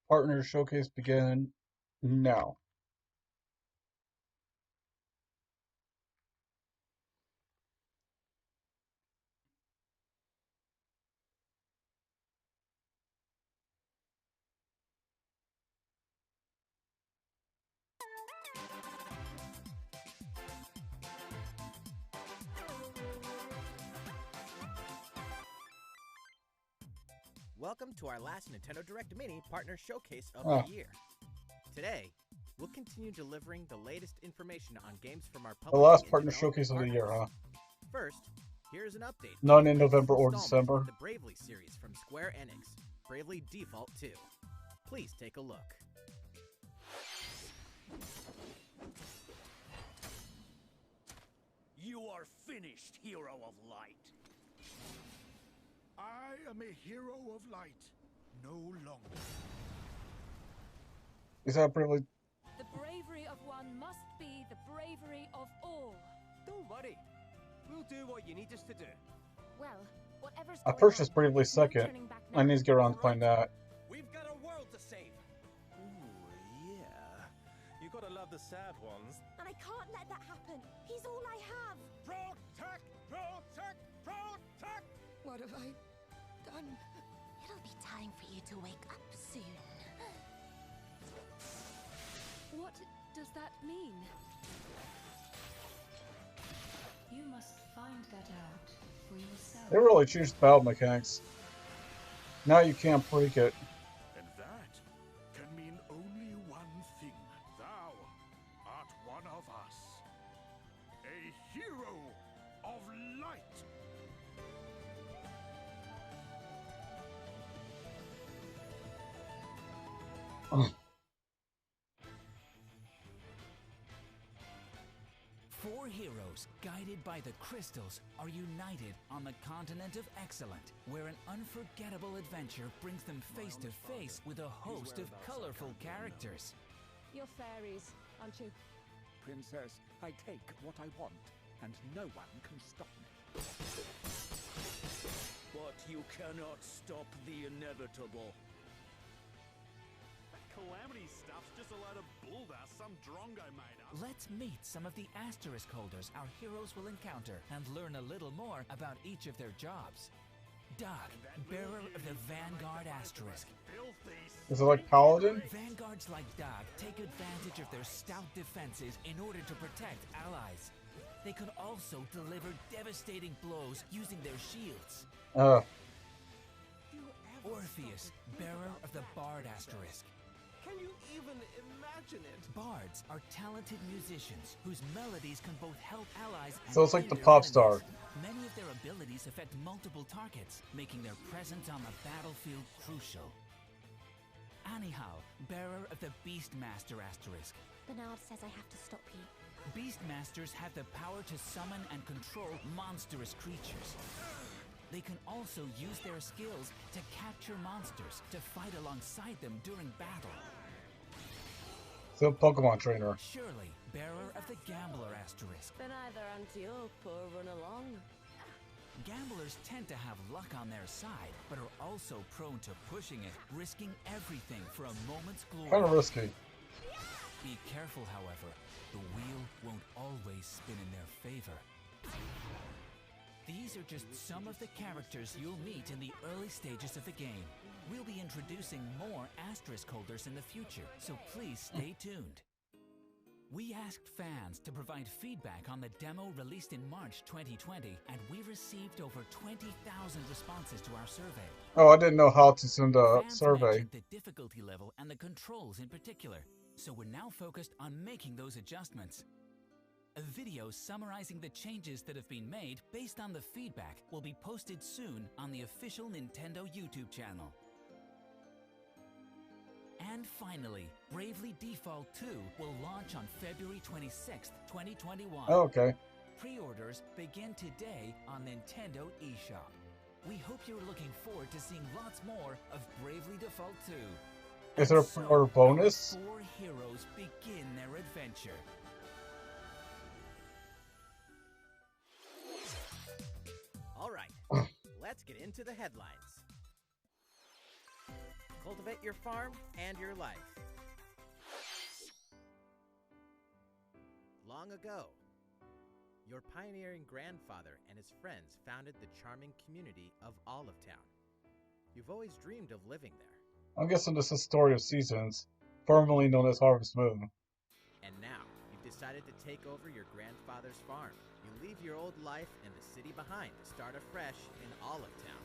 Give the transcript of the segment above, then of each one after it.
Partner showcase begin now. Welcome to our last Nintendo Direct Mini Partner Showcase of Oh. the year. Today, we'll continue delivering the latest information on games from our The publishing last and partner development showcase of the year, huh? partners. First, here's an update. None on the in latest November or installment December. of the Bravely series from Square Enix, Bravely Default 2. Please take a look. You are finished, Hero of Light. I am a hero of light, no longer. Is that Bravely? The bravery of one must be the bravery of all. Don't worry. We'll do what you need us to do. Well, whatever's I going purchased on, Bravely there's no second. turning back I now. need to get around to playing that. We've got a world to save. Ooh, yeah. You gotta love the sad ones. And I can't let that happen. He's all I have. Protect! Protect! Protect! What have I done? It'll be time for you to wake up soon. What does that mean? You must find that out for yourself. They really changed battle mechanics. Now you can't break it. And that can mean only one thing. Thou art one of us. A hero of light. Four heroes, guided by the crystals, are united on the continent of Excellent, where an unforgettable adventure brings them face to face with a host of colorful characters. You're fairies, aren't you? Princess, I take what I want, and no one can stop me. But you cannot stop the inevitable. That Calamity stuff's just a load of bull that some drongo made up. Let's meet some of the asterisk holders our heroes will encounter and learn a little more about each of their jobs. Doug, bearer of the Vanguard Asterisk. Is it like Paladin? Vanguards like Doug take advantage of their stout defenses in order to protect allies. They can also deliver devastating blows using their shields. Orpheus, bearer of the Bard Asterisk. Can you even imagine it? Bards are talented musicians whose melodies can both help allies and So it's like the hinder pop enemies. star. Many of their abilities affect multiple targets, making their presence on the battlefield crucial. Anyhow, bearer of the Beastmaster Asterisk. Bernard says I have to stop you. Beastmasters have the power to summon and control monstrous creatures. They can also use their skills to capture monsters to fight alongside them during battle. So Pokemon trainer. Shirley, bearer of the Gambler Asterisk. Then either anti-up or run along. Gamblers tend to have luck on their side, but are also prone to pushing it, risking everything for a moment's glory. Kind of risky. Be careful, however. The wheel won't always spin in their favor. These are just some of the characters you'll meet in the early stages of the game. We'll be introducing more asterisk holders in the future, so please stay tuned. We asked fans to provide feedback on the demo released in March 2020, and we received over 20,000 responses to our survey. Oh, I didn't know how to send a Fans survey. mentioned the difficulty level and the controls in particular, so we're now focused on making those adjustments. A video summarizing the changes that have been made based on the feedback will be posted soon on the official Nintendo YouTube channel. And finally, Bravely Default 2 will launch on February 26th, 2021. Oh, okay. Pre-orders begin today on Nintendo eShop. We hope you're looking forward to seeing lots more of Bravely Default 2. Is there a And so, pre-order bonus? our four heroes begin their adventure. All right, let's get into the headlines. Cultivate your farm and your life. Long ago, your pioneering grandfather and his friends founded the charming community of Olive Town. You've always dreamed of living there. I'm guessing this is Story of Seasons, formerly known as Harvest Moon. And now, you've decided to take over your grandfather's farm. You leave your old life and the city behind to start afresh in Olive Town.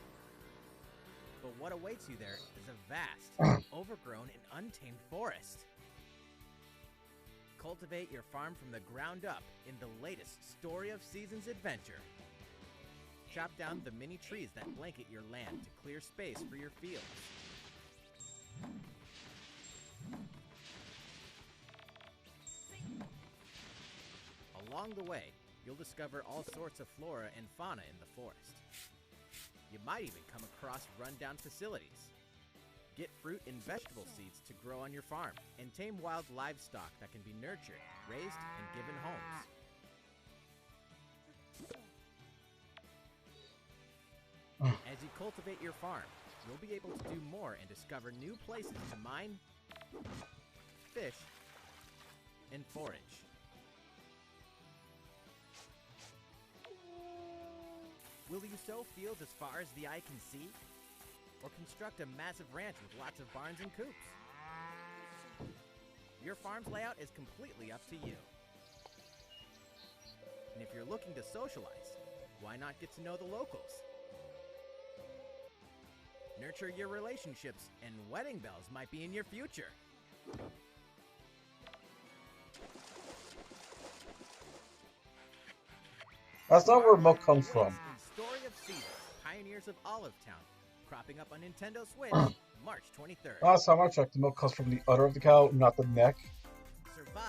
But what awaits you there is a vast, overgrown, and untamed forest. Cultivate your farm from the ground up in the latest Story of Seasons adventure. Chop down the many trees that blanket your land to clear space for your fields. Along the way, you'll discover all sorts of flora and fauna in the forest. You might even come across rundown facilities. Get fruit and vegetable seeds to grow on your farm, and tame wild livestock that can be nurtured, raised, and given homes. As you cultivate your farm, you'll be able to do more and discover new places to mine, fish, and forage. Will you sow fields as far as the eye can see? Or construct a massive ranch with lots of barns and coops? Your farm's layout is completely up to you. And if you're looking to socialize, why not get to know the locals? Nurture your relationships, and wedding bells might be in your future. That's not where milk comes from. In Story of Seasons, Pioneers of Olive Town, cropping up on Nintendo Switch, March 23rd. Last time I checked, the milk comes from the udder of the cow, not the neck. Survive.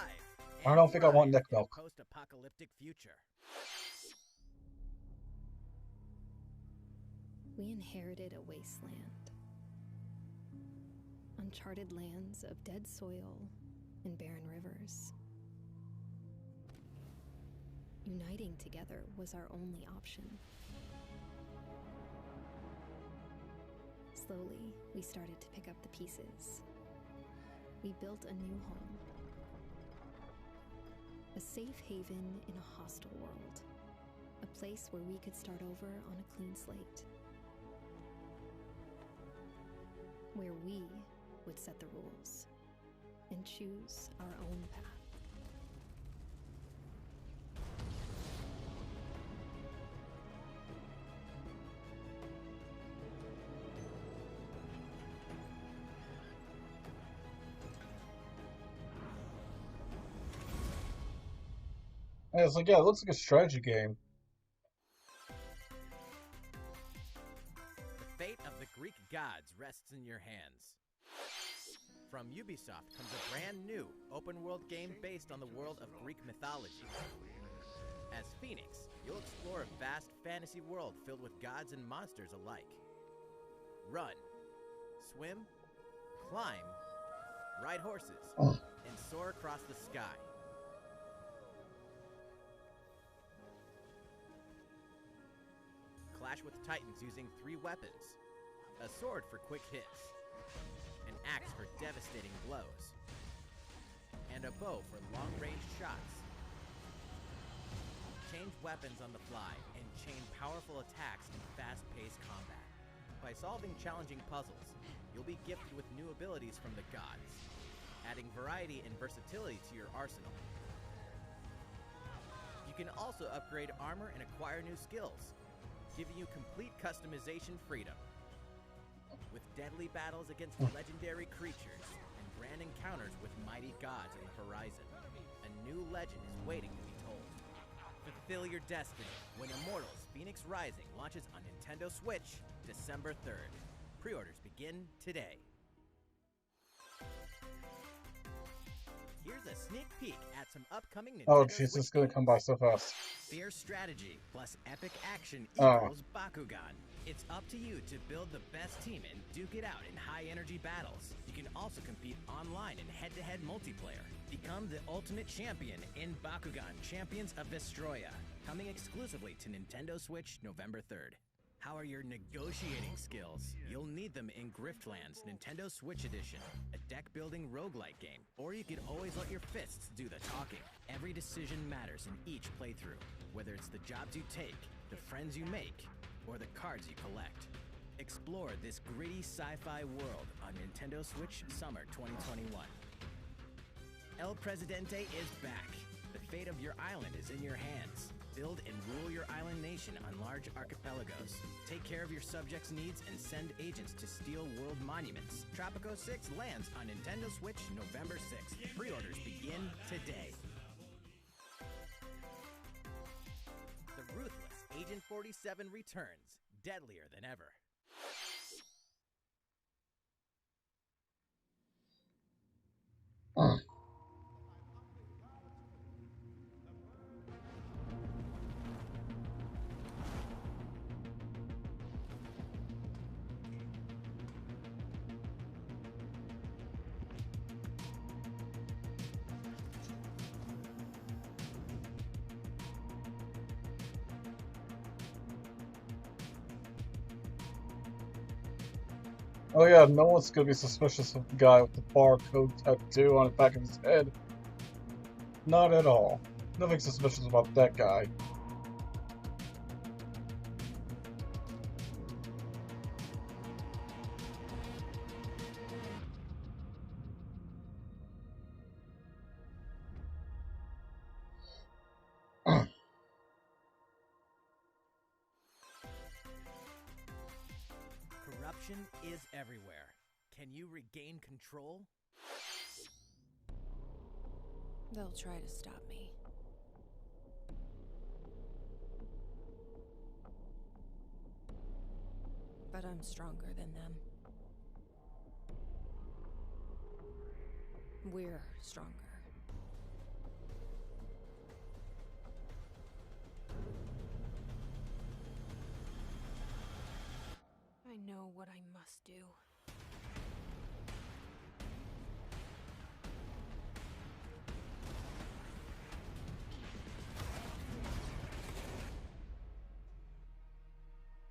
I don't think I want neck milk. Post-apocalyptic future. We inherited a wasteland. Uncharted lands of dead soil and barren rivers. Uniting together was our only option. Slowly, we started to pick up the pieces. We built a new home. A safe haven in a hostile world. A place where we could start over on a clean slate. Where we would set the rules and choose our own path. And it's like, yeah, it looks like a strategy game. The fate of the Greek gods rests in your hands. From Ubisoft comes a brand new open-world game based on the world of Greek mythology. As Phoenix, you'll explore a vast fantasy world filled with gods and monsters alike. Run, swim, climb, ride horses, and soar across the sky. Clash with titans using 3 weapons. A sword for quick hits. An axe for devastating blows. And a bow for long-range shots. Change weapons on the fly and chain powerful attacks in fast-paced combat. By solving challenging puzzles, you'll be gifted with new abilities from the gods, adding variety and versatility to your arsenal. You can also upgrade armor and acquire new skills, giving you complete customization freedom. With deadly battles against legendary creatures and grand encounters with mighty gods on the horizon, a new legend is waiting to be told. Fulfill your destiny when Immortals Phoenix Rising launches on Nintendo Switch December 3rd. Pre-orders begin today. Here's a sneak peek at some upcoming Nintendo Oh, jeez, Switch it's gonna come by so fast. Fierce strategy plus epic action equals Bakugan. It's up to you to build the best team and duke it out in high-energy battles. You can also compete online in head-to-head multiplayer. Become the ultimate champion in Bakugan Champions of Vestroia. Coming exclusively to Nintendo Switch November 3rd. How are your negotiating skills? You'll need them in Griftlands Nintendo Switch Edition, a deck-building roguelike game. Or you could always let your fists do the talking. Every decision matters in each playthrough, whether it's the jobs you take, the friends you make, or the cards you collect. Explore this gritty sci-fi world on Nintendo Switch Summer 2021. El Presidente is back. The fate of your island is in your hands. Build and rule your island nation on large archipelagos. Take care of your subjects' needs and send agents to steal world monuments. Tropico 6 lands on Nintendo Switch November 6th. Pre-orders begin today. The ruthless Agent 47 returns, deadlier than ever. Oh yeah, no one's gonna be suspicious of the guy with the barcode tattoo on the back of his head. Not at all. Nothing suspicious about that guy. Corruption is everywhere. Can you regain control? They'll try to stop me. But I'm stronger than them. We're stronger. I know what I must do.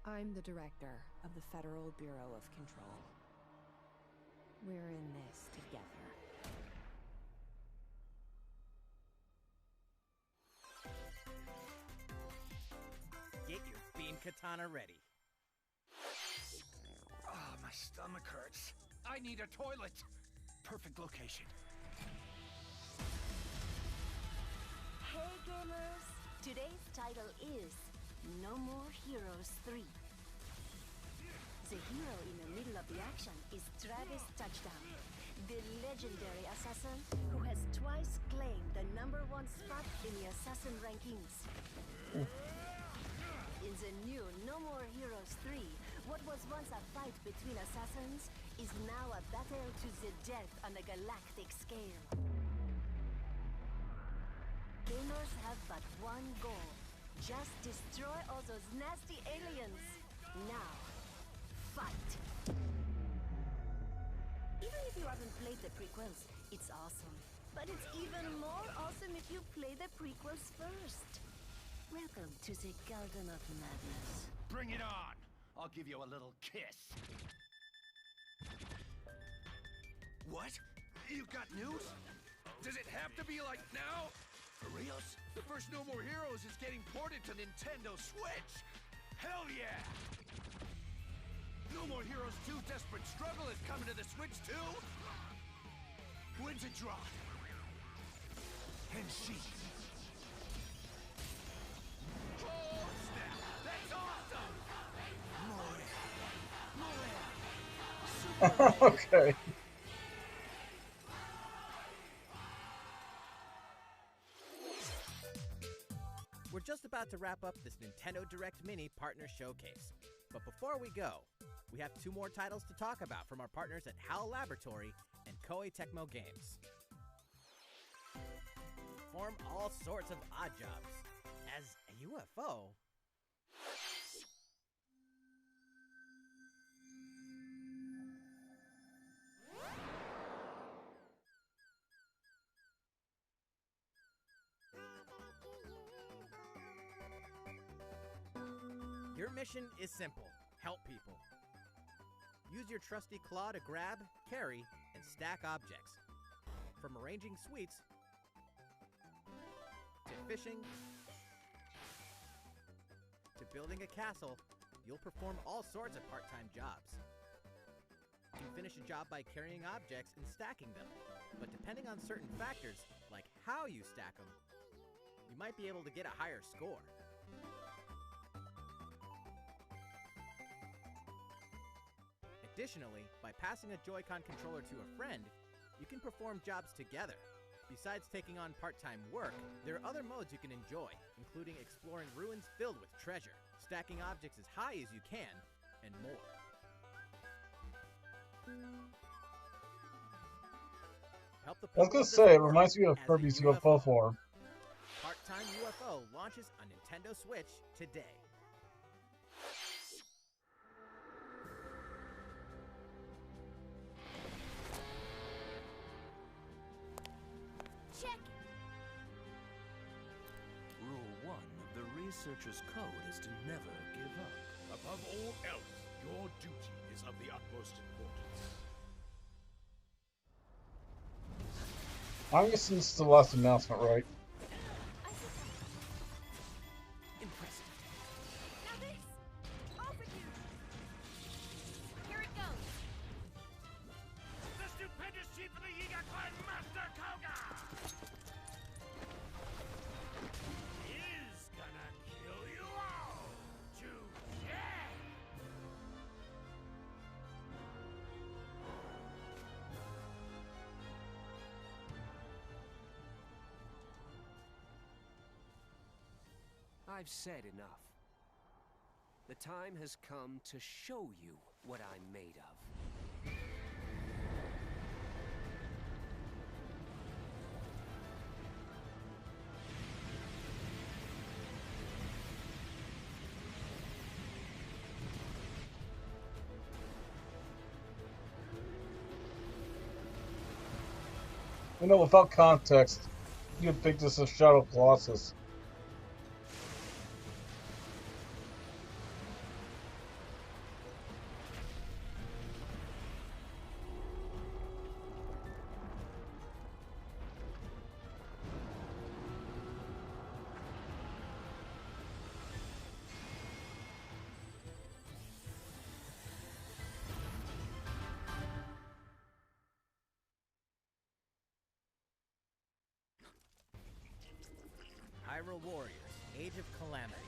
I'm the director of the Federal Bureau of Control. We're in this together. Get your beam katana ready. Ah, my stomach hurts. I need a toilet. Perfect location. Hey gamers! Today's title is No More Heroes 3. The hero in the middle of the action is Travis Touchdown, the legendary assassin who has twice claimed the #1 spot in the assassin rankings. In the new No More Heroes 3, what was once a fight between assassins is now a battle to the death on a galactic scale. Gamers have but one goal. Just destroy all those nasty aliens. Now, fight! Even if you haven't played the prequels, it's awesome. But it's even more awesome if you play the prequels first. Welcome to the Garden of Madness. Bring it on! I'll give you a little kiss. What? You've got news? Does it have to be like now? For reals? The first No More Heroes is getting ported to Nintendo Switch! Hell yeah! No More Heroes 2 Desperate Struggle is coming to the Switch too? When's it drop? And she... Oh, snap! That's awesome! More. Okay. We're just about to wrap up this Nintendo Direct Mini Partner Showcase. But before we go, we have 2 more titles to talk about from our partners at HAL Laboratory and Koei Tecmo Games. Perform all sorts of odd jobs. As a UFO, Your mission is simple. Help people. Use your trusty claw to grab, carry, and stack objects. From arranging sweets to fishing to building a castle, you'll perform all sorts of part-time jobs. You can finish a job by carrying objects and stacking them, but depending on certain factors, like how you stack them, you might be able to get a higher score. Additionally, by passing a Joy-Con controller to a friend, you can perform jobs together. Besides taking on part-time work, there are other modes you can enjoy, including exploring ruins filled with treasure, stacking objects as high as you can, and more. Help the I was people gonna of this say, it world reminds me of as a Kirby's UFO form. Part-time UFO launches on Nintendo Switch today. Check! Rule 1 of the researcher's code is to never give up. Above all else, your duty is of the utmost importance. I'm guessing this is the last announcement, right? Impressive. Now this! Off with you! Here it goes! The stupendous chief of the Yiga clan, Master Koga! Is gonna kill you all today! I've said enough. The time has come to show you what I'm made of. You know, without context, you'd think this is Shadow Colossus. Hyrule Warriors, Age of Calamity.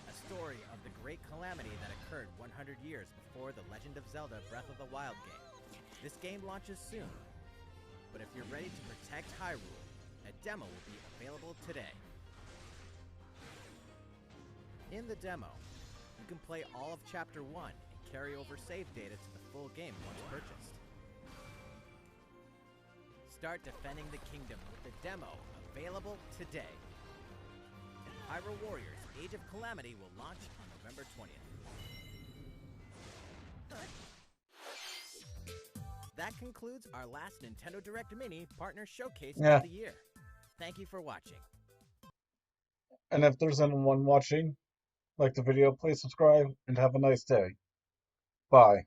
A story of the great calamity that occurred 100 years before The Legend of Zelda Breath of the Wild game. This game launches soon, but if you're ready to protect Hyrule, a demo will be available today. In the demo, you can play all of Chapter 1 and carry over save data to the full game once purchased. Start defending the kingdom with the demo available today. Hyrule Warriors Age of Calamity will launch on November 20th. That concludes our last Nintendo Direct Mini Partner Showcase of the year. Thank you for watching. And if there's anyone watching, like the video, please subscribe and have a nice day. Bye.